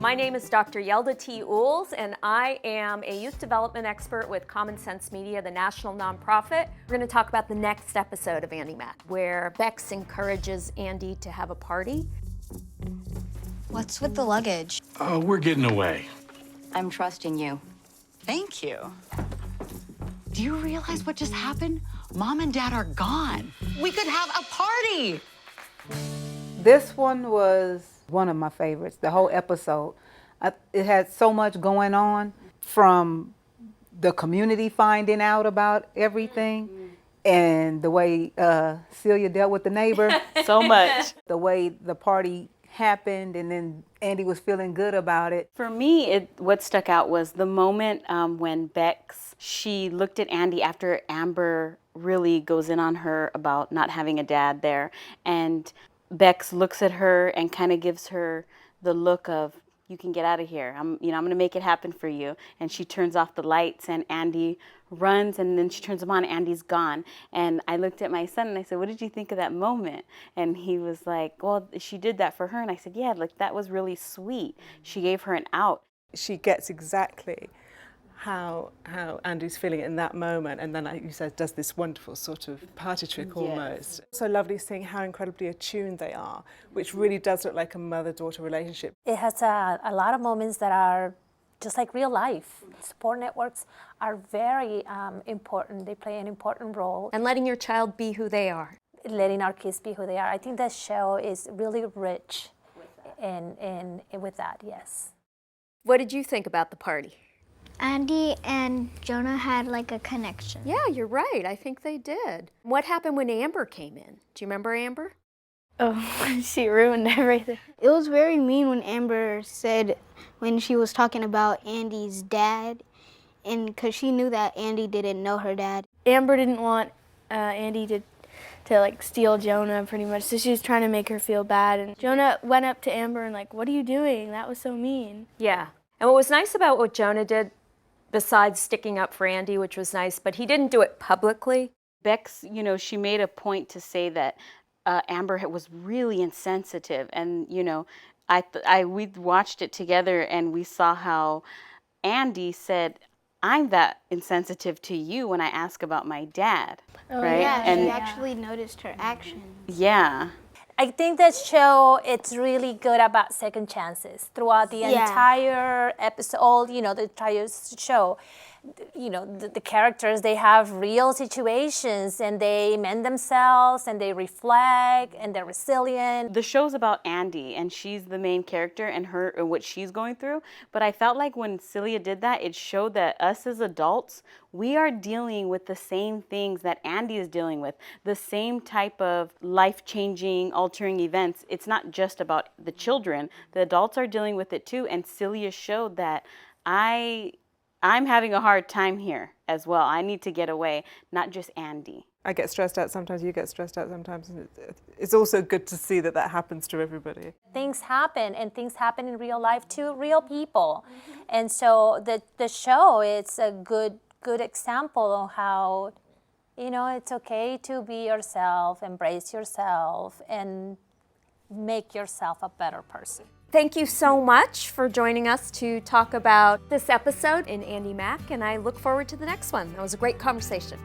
My name is Dr. Yelda T. Ools, and I am a youth development expert with Common Sense Media, the national nonprofit. We're going to talk about the next episode of Andi Mack, where Bex encourages Andi to have a party. What's with the luggage? We're getting away. I'm trusting you. Thank you. Do you realize what just happened? Mom and Dad are gone. We could have a party. This one was one of my favorites, the whole episode. It had so much going on, from the community finding out about everything and the way Celia dealt with the neighbor. So much. The way the party happened, and then Andi was feeling good about it. For me, what stuck out was the moment when Bex, she looked at Andi after Amber really goes in on her about not having a dad there. And Bex looks at her and kind of gives her the look of, you can get out of here. I'm going to make it happen for you. And she turns off the lights, and Andi runs, and then she turns them on, Andi's gone. And I looked at my son and I said, what did you think of that moment? And he was like, well, she did that for her. And I said, yeah, like that was really sweet. She gave her an out. She gets exactly how Andy's feeling in that moment, and then, like you said, does this wonderful sort of party trick almost. So lovely seeing how incredibly attuned they are, which really does look like a mother-daughter relationship. It has a lot of moments that are just like real life. Support networks are very important. They play an important role. And letting your child be who they are. Letting our kids be who they are. I think that show is really rich with that, yes. What did you think about the party? Andi and Jonah had like a connection. Yeah, you're right. I think they did. What happened when Amber came in? Do you remember Amber? Oh, she ruined everything. It was very mean when Amber said, when she was talking about Andi's dad, and because she knew that Andi didn't know her dad. Amber didn't want Andi to like steal Jonah pretty much, so she was trying to make her feel bad. And Jonah went up to Amber and like, what are you doing? That was so mean. Yeah. And what was nice about what Jonah did, besides sticking up for Andi, which was nice, but he didn't do it publicly. Bex, she made a point to say that Amber was really insensitive. And, we watched it together and we saw how Andi said, I'm that insensitive to you when I ask about my dad. Oh, right? Yeah, and she actually noticed her actions. Yeah. I think that show, it's really good about second chances throughout the entire episode, the entire show. The characters, they have real situations and they mend themselves and they reflect and they're resilient. The show's about Andi and she's the main character and what she's going through. But I felt like when Celia did that, it showed that us as adults, we are dealing with the same things that Andi is dealing with, the same type of life-changing, altering events. It's not just about the children. The adults are dealing with it too. And Celia showed that I'm having a hard time here as well. I need to get away, not just Andi. I get stressed out sometimes, you get stressed out sometimes, and it's also good to see that happens to everybody. Things happen, and things happen in real life to real people. And so the show, it's a good example of how, it's okay to be yourself, embrace yourself, and make yourself a better person. Thank you so much for joining us to talk about this episode in Andi Mack, and I look forward to the next one. That was a great conversation.